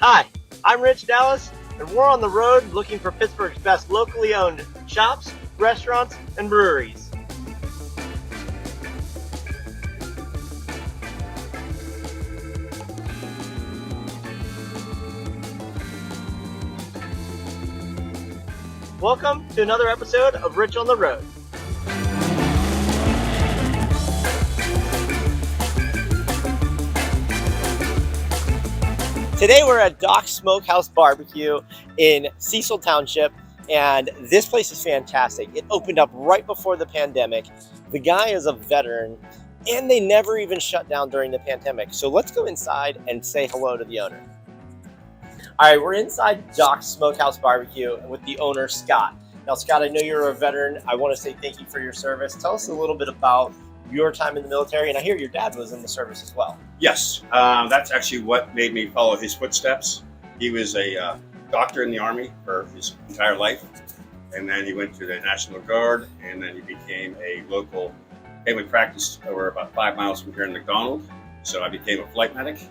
Hi, I'm Rich Dallas, and we're on the road looking for Pittsburgh's best locally owned shops, restaurants, and breweries. Welcome to another episode of Rich on the Road. Today we're at Doc's Smokehouse Barbecue in Cecil Township, and this place is fantastic. It opened up right before the pandemic. The guy is a veteran, and they never even shut down during the pandemic. So let's go inside and say hello to the owner. All right, we're inside Doc's Smokehouse Barbecue with the owner, Scott. Now, Scott, I know you're a veteran. I want to say thank you for your service. Tell us a little bit about your time in the military, and I hear your dad was in the service as well. Yes, that's actually what made me follow his footsteps. He was a doctor in the Army for his entire life, and then he went to the National Guard, and then he became a local family practice over about 5 miles from here in McDonald. So I became a flight medic,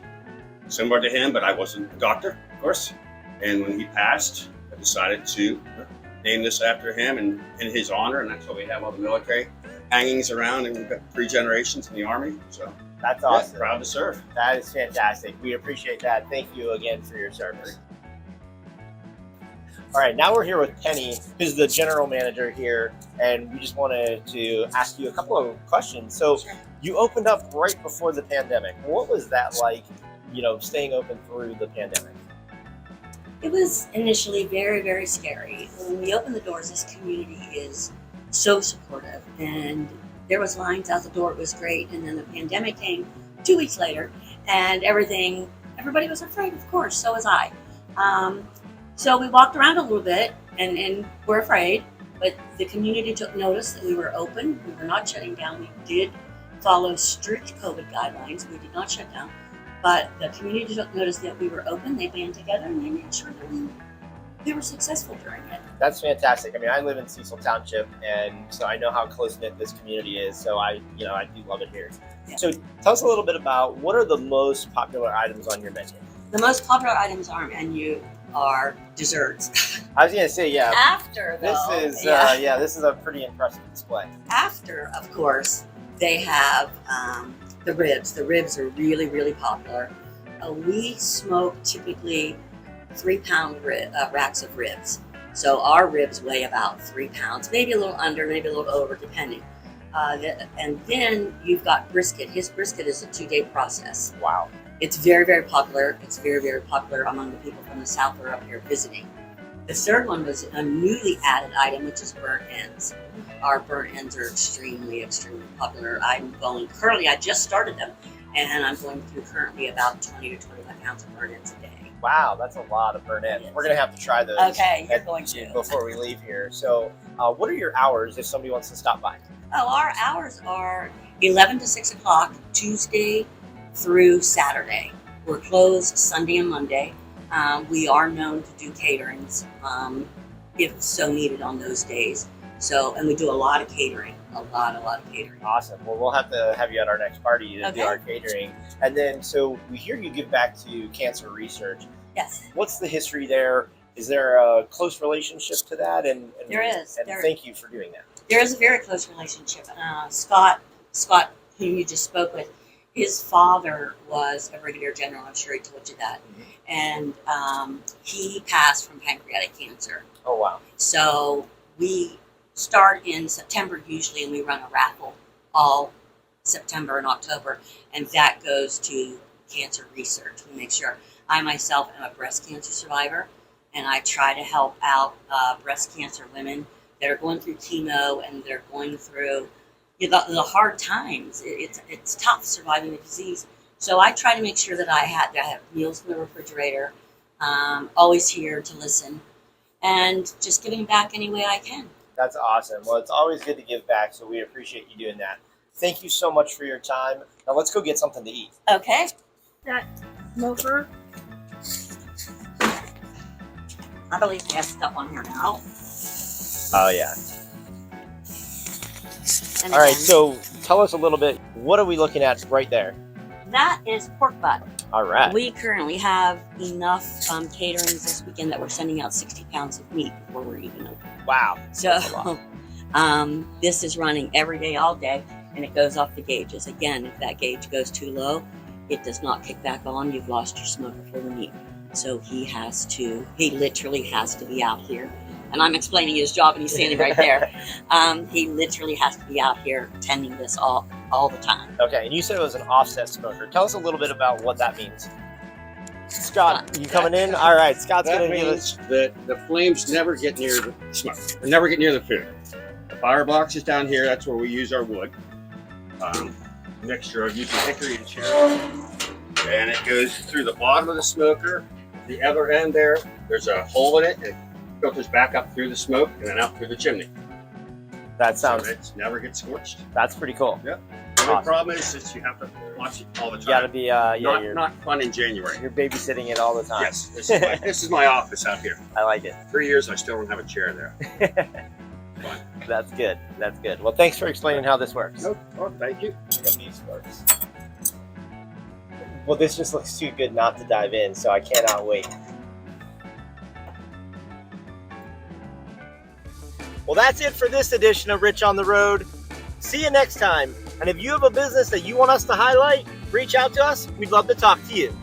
similar to him, but I wasn't a doctor, of course. And when he passed, I decided to name this after him and in his honor, and that's why we have all the military hangings around, and we've got 3 generations in the Army. So That's awesome. yeah, proud to serve. That is fantastic. We appreciate that. Thank you again for your service. All right, now we're here with Penny, who's the general manager here, and we just wanted to ask you a couple of questions. So you opened up right before the pandemic. What was that like, staying open through the pandemic? It was initially very, very scary. When we opened the doors, this community is so supportive, and there was lines out the door. It was great. And then the pandemic came 2 weeks later, and everybody was afraid, of course. So was I. So we walked around a little bit and were afraid, but the community took notice that we were open. We were not shutting down. We did follow strict COVID guidelines. We did not shut down, but the community took notice that we were open. They band together, and they made sure that we were successful during it. That's fantastic. I mean, I live in Cecil Township, and so I know how close-knit this community is, so I do love it here. Yeah. So tell us a little bit about what are the most popular items on your menu? The most popular items on our menu are desserts. I was going to say, yeah. After, though, this is a pretty impressive display. After, of course, they have the ribs. The ribs are really, really popular. We smoke typically 3-pound racks of ribs. So our ribs weigh about 3 pounds, maybe a little under, maybe a little over, depending. And then you've got brisket. His brisket is a 2-day process. Wow. It's very, very popular. It's very, very popular among the people from the South who are up here visiting. The third one was a newly added item, which is burnt ends. Our burnt ends are extremely, extremely popular. Currently, I just started them, and I'm going through currently about 20 to 25 pounds of burnt ends a day. Wow, that's a lot of burnt ends. Yes. We're going to have to try those. Okay, you're going to. Before we leave here. So what are your hours if somebody wants to stop by? Oh, our hours are 11 to 6 o'clock, Tuesday through Saturday. We're closed Sunday and Monday. We are known to do caterings if so needed on those days. And we do a lot of catering, a lot of catering. Awesome. Well, we'll have to have you at our next party to do Okay. our catering. And then, so we hear you give back to cancer research. Yes. What's the history there? Is there a close relationship to that? And There is. And thank you for doing that. There is a very close relationship. Scott, whom you just spoke with, his father was a brigadier general. I'm sure he told you that. And he passed from pancreatic cancer. Oh, wow. So we start in September usually, and we run a raffle all September and October, and that goes to cancer research. We make sure. I myself am a breast cancer survivor, and I try to help out breast cancer women that are going through chemo and they're going through the hard times. It's tough surviving the disease. So I try to make sure that I have meals in the refrigerator, always here to listen, and just giving back any way I can. That's awesome. Well, it's always good to give back, so we appreciate you doing that. Thank you so much for your time. Now let's go get something to eat. Okay. That smoker. I believe he has stuff on here now. Oh, yeah. And All right, again, so tell us a little bit, what are we looking at right there? that is pork butt. All right. We currently have enough caterings this weekend that we're sending out 60 pounds of meat before we're even open. Wow. So this is running every day, all day, and it goes off the gauges. Again, if that gauge goes too low, it does not kick back on. You've lost your smoker for the meat. So he literally has to be out here. And I'm explaining his job, and he's standing right there. He literally has to be out here tending this all the time. Okay, and you said it was an offset smoker. Tell us a little bit about what that means. Scott, you coming in? All right, Scott's That going to give means us... that the flames never get near the smoke, or never get near the food. The firebox is down here. That's where we use our wood. Mixture of using hickory and cherry. And it goes through the bottom of the smoker. The other end there's a hole in it, and it filters back up through the smoke and then out through the chimney. That sounds... So it never gets scorched. That's pretty cool. Yep. The only problem is you have to watch it all the time. You got to be... not fun in January. You're babysitting it all the time. Yes, this is my office out here. I like it. 3 years, I still don't have a chair there. Fun. That's good. That's good. Well, thanks for explaining how this works. Nope. Oh, thank you. Well, this just looks too good not to dive in, so I cannot wait. Well, that's it for this edition of Rich on the Road. See you next time. And if you have a business that you want us to highlight, reach out to us. We'd love to talk to you.